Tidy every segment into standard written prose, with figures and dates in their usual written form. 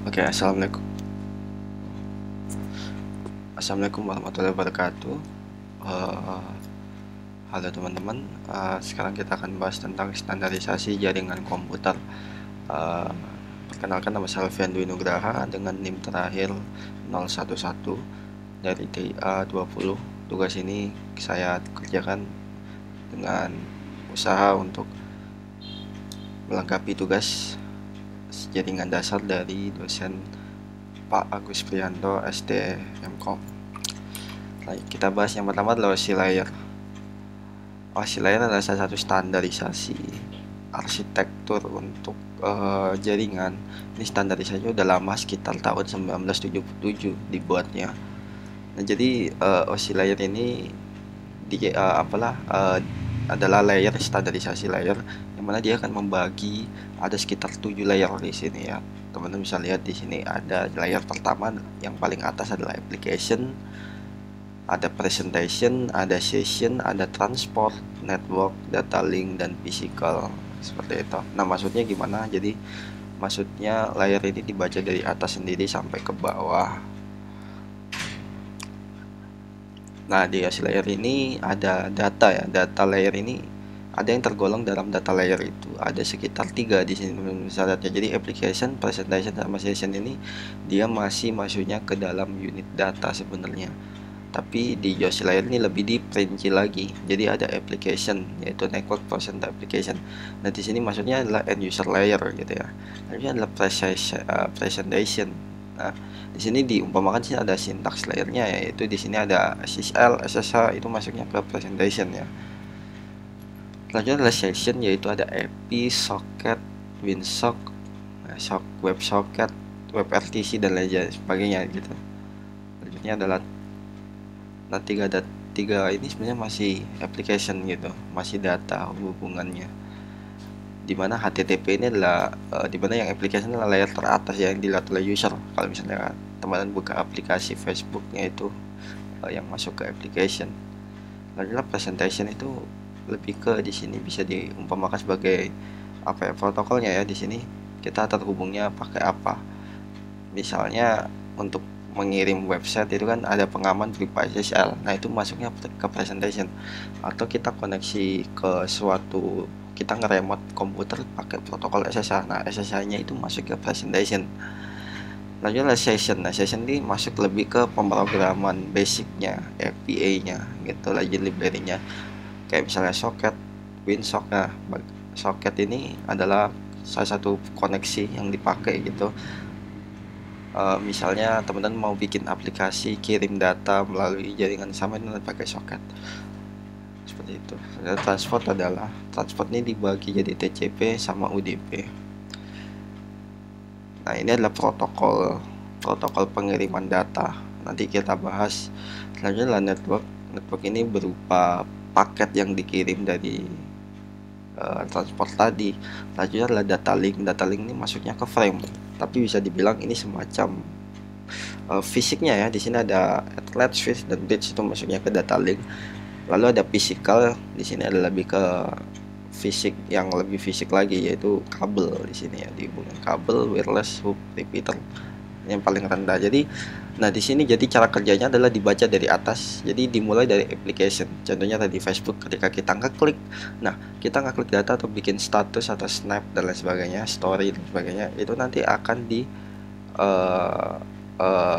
Oke, assalamualaikum warahmatullahi wabarakatuh. Eh, Halo teman-teman. Sekarang kita akan bahas tentang standarisasi jaringan komputer. Eh, Perkenalkan, nama saya Alfian Dwi Nugraha dengan NIM terakhir 011 dari TIA 20. Tugas ini saya kerjakan dengan usaha untuk melengkapi tugas jaringan dasar dari dosen Pak Agus Prianto SD Mkom. Baik, kita bahas yang pertama adalah OSI layer. OSI layer adalah salah satu standarisasi arsitektur untuk jaringan. Ini standarisasinya udah lama, sekitar tahun 1977 dibuatnya. Nah, jadi OSI layer ini adalah layer standarisasi layer yang mana dia akan membagi, ada sekitar 7 layer di sini ya. Teman-teman bisa lihat di sini ada layer pertama yang paling atas adalah application, ada presentation, ada session, ada transport, network, data link, dan physical, seperti itu. Nah, maksudnya gimana? Jadi maksudnya layer ini dibaca dari atas sendiri sampai ke bawah. Nah, di hasil layer ini ada data ya. Data layer ini ada yang tergolong dalam data layer itu ada sekitar 3 di sini teman-teman bisa lihat ya. Jadi application, presentation, sama session ini dia masih masuknya ke dalam unit data sebenarnya. Tapi di Yosi layer ini lebih diperinci lagi. Jadi ada application, yaitu network present application. Nah, di sini maksudnya adalah end user layer gitu ya. Ini adalah presentation. Nah, di sini diumpamakan sih ada syntax layernya, yaitu di sini ada SSL, SSH, itu masuknya ke presentation ya. Selanjutnya adalah session, yaitu ada API, socket, WinSock, WebSocket, WebRTC, dan lain sebagainya gitu. Selanjutnya adalah, nah, tiga ini sebenarnya masih application gitu, masih data hubungannya. Dimana HTTP ini adalah dimana yang application adalah layer teratas yang dilihat oleh user. Kalau misalnya teman-teman buka aplikasi Facebooknya itu yang masuk ke application. Lalu presentation itu lebih ke di sini bisa diumpamakan sebagai apa ya, protokolnya ya. Di sini kita terhubungnya pakai apa? Misalnya untuk mengirim website itu kan ada pengaman berupa SSL. Nah, itu masuknya ke presentation. Atau kita koneksi ke suatu, kita nge-remote komputer pakai protokol SSH. Nah, SSH-nya itu masuk ke presentation. Lanjutnya session. Nah, session ini masuk lebih ke pemrograman basicnya, API-nya gitu, lagi library-nya. Kayak misalnya socket, WinSock. Nah, socket ini adalah salah satu koneksi yang dipakai gitu. Misalnya teman-teman mau bikin aplikasi kirim data melalui jaringan sama, ini pakai socket seperti itu. Transport ini dibagi jadi TCP sama UDP. Nah, ini adalah protokol pengiriman data, nanti kita bahas. Selanjutnya adalah network ini berupa paket yang dikirim dari transport tadi. Selanjutnya adalah data link ini masuknya ke frame, tapi bisa dibilang ini semacam fisiknya ya. Di sini ada atlet, switch, dan bridge, itu masuknya ke data link. Lalu ada physical, di sini ada lebih ke fisik, yang lebih fisik lagi, yaitu kabel. Di sini ya dihubungkan kabel, wireless, hub, repeater yang paling rendah. Jadi, nah, di sini jadi cara kerjanya adalah dibaca dari atas. Jadi dimulai dari application. Contohnya tadi Facebook, ketika kita ngeklik, nah, kita ngeklik data atau bikin status atau snap dan lain sebagainya, story dan sebagainya, itu nanti akan di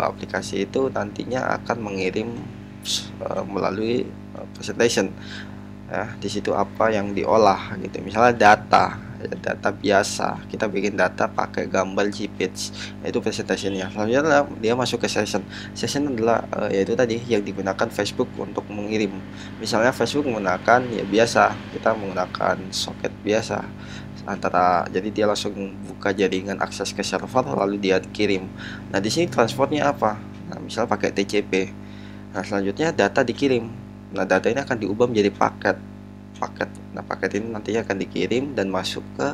aplikasi itu nantinya akan mengirim melalui presentation ya. Di situ apa yang diolah gitu, misalnya data ya, data biasa kita bikin data pakai gambar JPEG, itu presentationnya. Selanjutnya dia masuk ke session adalah yaitu tadi yang digunakan Facebook untuk mengirim. Misalnya Facebook menggunakan ya biasa, kita menggunakan socket biasa antara, jadi dia langsung buka jaringan, akses ke server, lalu dia kirim. Nah, di sini transportnya apa? Nah, misal pakai TCP. Nah, selanjutnya data dikirim. Nah, data ini akan diubah menjadi paket. Nah, paket ini nantinya akan dikirim dan masuk ke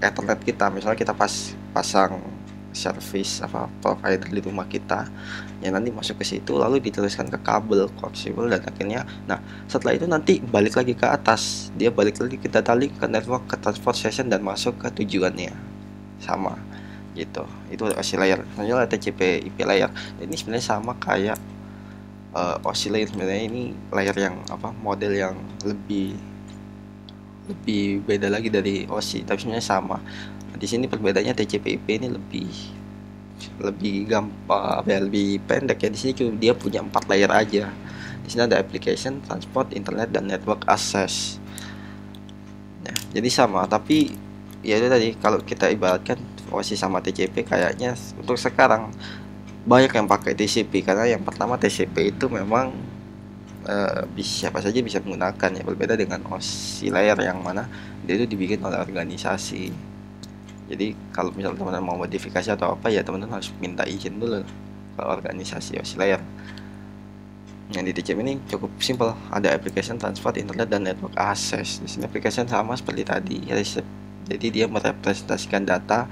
Ethernet kita. Misalnya kita pasang service apa provider di rumah kita, yang nanti masuk ke situ lalu diteruskan ke kabel koaksial, dan akhirnya, nah, setelah itu nanti balik lagi ke atas, dia balik lagi ke data link, ke network, ke transport session, dan masuk ke tujuannya sama. gitu. Itu OSI layer. Selanjutnya ada TCP IP layer. Ini sebenarnya sama kayak OSI layer. Sebenarnya ini layer yang model yang lebih lebih beda lagi dari OSI, tapi sebenarnya sama. Nah, di sini perbedaannya TCP/IP ini lebih lebih gampang ya, lebih pendek ya. Di sini cuma dia punya 4 layer aja. Di sini ada application, transport, internet, dan network access. Nah, jadi sama, tapi ya itu tadi kalau kita ibaratkan OSI sama TCP kayaknya untuk sekarang banyak yang pakai TCP karena yang pertama TCP itu memang siapa saja bisa menggunakan ya, berbeda dengan OSI layer yang mana dia itu dibikin oleh organisasi. Jadi kalau misalnya teman-teman mau modifikasi atau apa ya teman-teman harus minta izin dulu ke organisasi OSI layer. Yang di TCP ini cukup simpel, ada application, transport, internet, dan network access. Di sini application sama seperti tadi, jadi dia merepresentasikan data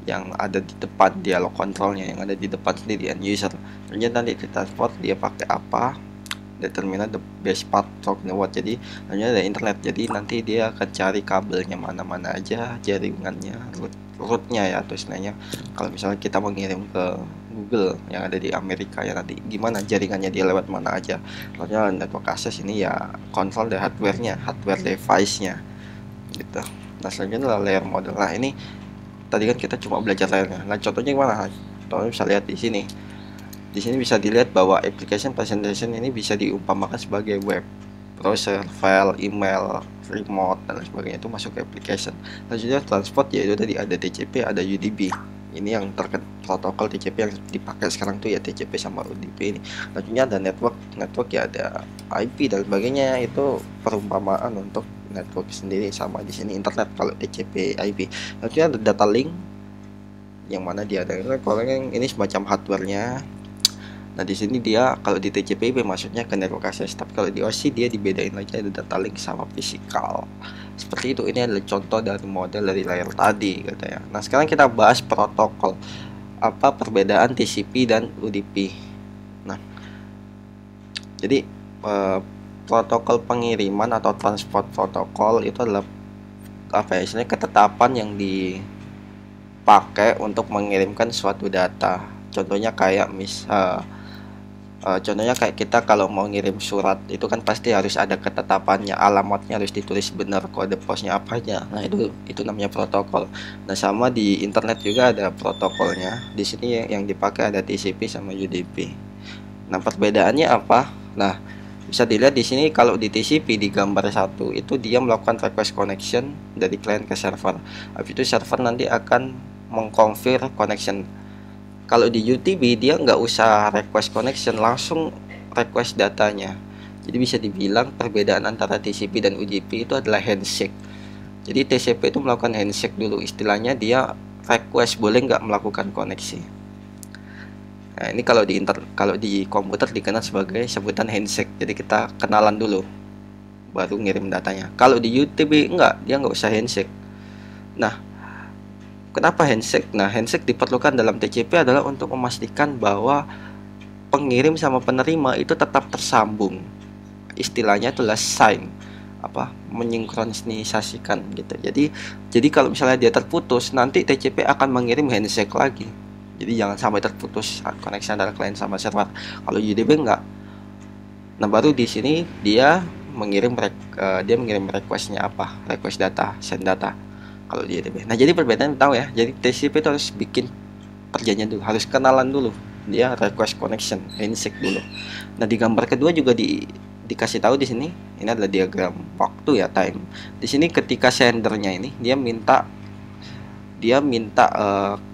yang ada di depan dialog kontrolnya, yang ada di depan sendiri end user. Kemudian nanti di transport dia pakai apa, determine the best path from the what. Jadi hanya ada internet, jadi nanti dia akan cari kabelnya mana-mana aja, jaringannya, rootnya ya, atau istilahnya kalau misalnya kita mengirim ke Google yang ada di Amerika ya, nanti gimana jaringannya dia lewat mana aja. Lalu network access ini ya kontrol dari hardware-nya, hardware device-nya gitu. Nah selanjutnya adalah layer model. Nah ini tadi kan kita cuma belajar layernya. Nah contohnya gimana? Contohnya bisa lihat di sini. Di sini bisa dilihat bahwa application presentation ini bisa diumpamakan sebagai web, browser, file, email, remote, dan lain sebagainya, itu masuk ke application. Selanjutnya transport, yaitu tadi ada TCP, ada UDP. Ini yang protokol TCP yang dipakai sekarang tuh ya, TCP sama UDP ini. Selanjutnya ada network ya ada IP dan sebagainya, itu perumpamaan untuk network sendiri. Sama di sini internet kalau TCP IP. Selanjutnya ada data link, yang mana dia ada kalau yang ini semacam hardware-nya. Nah di sini dia kalau di TCP/IP maksudnya ke network access, tapi kalau di OSI dia dibedain lagi, ada data link sama physical. Seperti itu. Ini adalah contoh dari model dari layer tadi katanya. Nah sekarang kita bahas protokol, apa perbedaan TCP dan UDP. Nah jadi protokol pengiriman atau transport protokol itu adalah apa ya, istilahnya ketetapan yang dipakai untuk mengirimkan suatu data. Contohnya kayak contohnya kayak kita kalau mau ngirim surat itu kan pasti harus ada ketetapannya, alamatnya harus ditulis benar, kode posnya apa aja. Nah itu namanya protokol. Nah sama di internet juga ada protokolnya. Di sini yang dipakai ada TCP sama UDP. Nah perbedaannya apa? Nah bisa dilihat di sini kalau di TCP di gambar 1 itu dia melakukan request connection dari client ke server. Habis itu server nanti akan mengkonfirm connection. Kalau di UDP dia nggak usah request connection, langsung request datanya. Jadi bisa dibilang perbedaan antara TCP dan UDP itu adalah handshake. Jadi TCP itu melakukan handshake dulu, istilahnya dia request, boleh nggak melakukan koneksi. Nah ini kalau di komputer dikenal sebagai sebutan handshake. Jadi kita kenalan dulu, baru ngirim datanya. Kalau di UDP enggak, dia nggak usah handshake. Nah kenapa handshake? Nah, handshake diperlukan dalam TCP adalah untuk memastikan bahwa pengirim sama penerima itu tetap tersambung. Istilahnya itulah sign, mensinkronisasikan gitu. Jadi kalau misalnya dia terputus, nanti TCP akan mengirim handshake lagi. Jadi jangan sampai terputus koneksi antara klien sama server. Kalau UDP enggak. Nah, baru di sini dia mengirim requestnya request data, send data. Kalau di UDP. Nah jadi perbedaan tahu ya. Jadi TCP itu harus bikin perjanjian dulu, harus kenalan dulu. Dia request connection, handshake dulu. Nah di gambar kedua juga dikasih tahu di sini. Ini adalah diagram waktu ya, time. Di sini ketika sendernya ini dia minta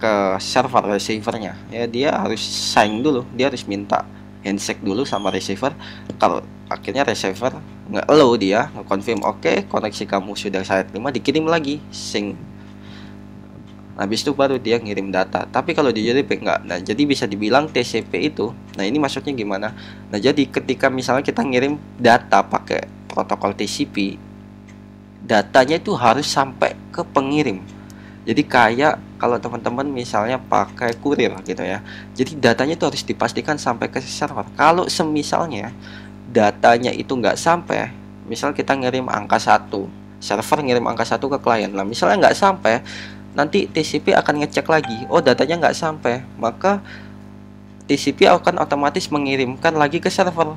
ke server receivernya ya, dia harus sign dulu, dia harus minta handshake dulu sama receiver. Kalau akhirnya receiver nggak allow, dia nge-confirm oke, koneksi kamu sudah saya terima, dikirim lagi sync. Habis itu baru dia ngirim data. Tapi kalau di UDP enggak. Nah jadi bisa dibilang TCP itu, nah ini maksudnya gimana. Nah jadi ketika misalnya kita ngirim data pakai protokol TCP, datanya itu harus sampai ke pengirim. Jadi kayak kalau teman-teman misalnya pakai kurir gitu ya, jadi datanya itu harus dipastikan sampai ke server. Kalau semisalnya datanya itu nggak sampai, misal kita ngirim angka 1, server ngirim angka 1 ke klien, nah misalnya nggak sampai, nanti TCP akan ngecek lagi, oh datanya nggak sampai, maka TCP akan otomatis mengirimkan lagi ke server.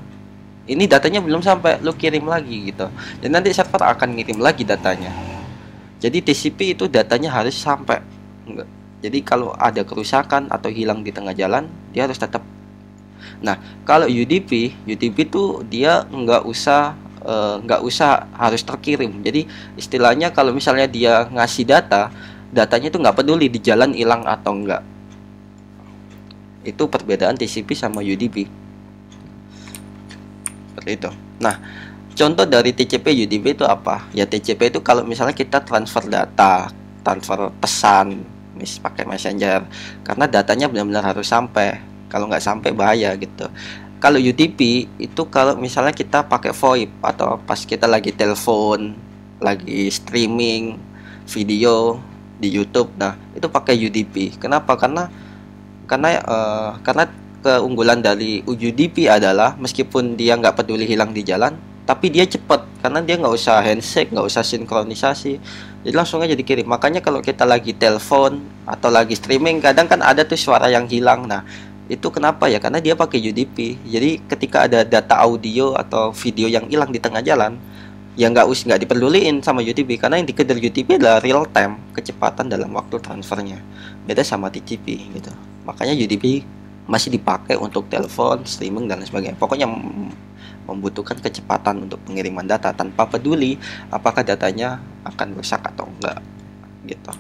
Ini datanya belum sampai, lu kirim lagi gitu. Dan nanti server akan ngirim lagi datanya. Jadi TCP itu datanya harus sampai. Enggak. Jadi kalau ada kerusakan atau hilang di tengah jalan, dia harus tetap. Nah, kalau UDP itu dia nggak usah harus terkirim. Jadi istilahnya kalau misalnya dia ngasih datanya itu nggak peduli di jalan hilang atau enggak. Itu perbedaan TCP sama UDP. Seperti itu. Nah, contoh dari TCP UDP itu apa? Ya TCP itu kalau misalnya kita transfer data, transfer pesan, pakai messenger, karena datanya benar-benar harus sampai. Kalau nggak sampai bahaya gitu. Kalau UDP itu kalau misalnya kita pakai VoIP atau pas kita lagi telepon, lagi streaming video di YouTube, nah itu pakai UDP. Kenapa? Karena keunggulan dari UDP adalah meskipun dia nggak peduli hilang di jalan, tapi dia cepat karena dia nggak usah handshake, nggak usah sinkronisasi, jadi langsung aja dikirim. Makanya kalau kita lagi telepon atau lagi streaming, kadang kan ada tuh suara yang hilang. Nah itu kenapa ya? Karena dia pakai UDP. Jadi ketika ada data audio atau video yang hilang di tengah jalan, ya nggak diperluliin sama UDP, karena yang dikejar UDP adalah real time, kecepatan dalam waktu transfernya. Beda sama TCP gitu. Makanya UDP masih dipakai untuk telepon, streaming dan lain sebagainya. Pokoknya membutuhkan kecepatan untuk pengiriman data tanpa peduli apakah datanya akan rusak atau enggak gitu.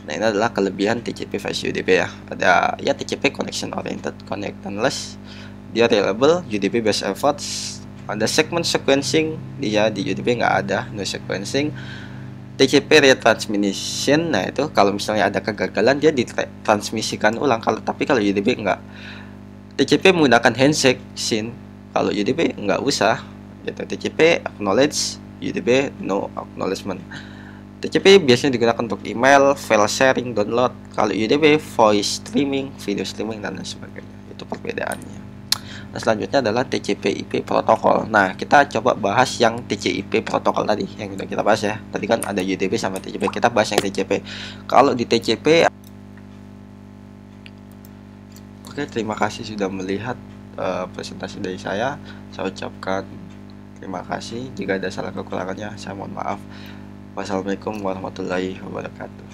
Nah, ini adalah kelebihan TCP versus UDP ya. Ada ya TCP connection oriented, connectionless, dia reliable, UDP best efforts. Ada segment sequencing, dia di UDP nggak ada, no sequencing. TCP retransmission, nah itu kalau misalnya ada kegagalan dia ditransmisikan ulang. Tapi kalau UDP nggak. TCP menggunakan handshake SYN, kalau UDP nggak usah gitu. TCP acknowledge, UDP no acknowledgement. TCP biasanya digunakan untuk email, file sharing, download. Kalau UDP voice streaming, video streaming dan lain sebagainya. Itu perbedaannya. Nah, selanjutnya adalah TCP/IP protokol. Nah, kita coba bahas yang TCP/IP protokol tadi yang udah kita bahas ya. Tadi kan ada UDP sama TCP. Kita bahas yang TCP. Kalau di TCP, oke, terima kasih sudah melihat presentasi dari saya. Saya ucapkan terima kasih. Jika ada salah kekurangannya, saya mohon maaf. Wassalamualaikum warahmatullahi wabarakatuh.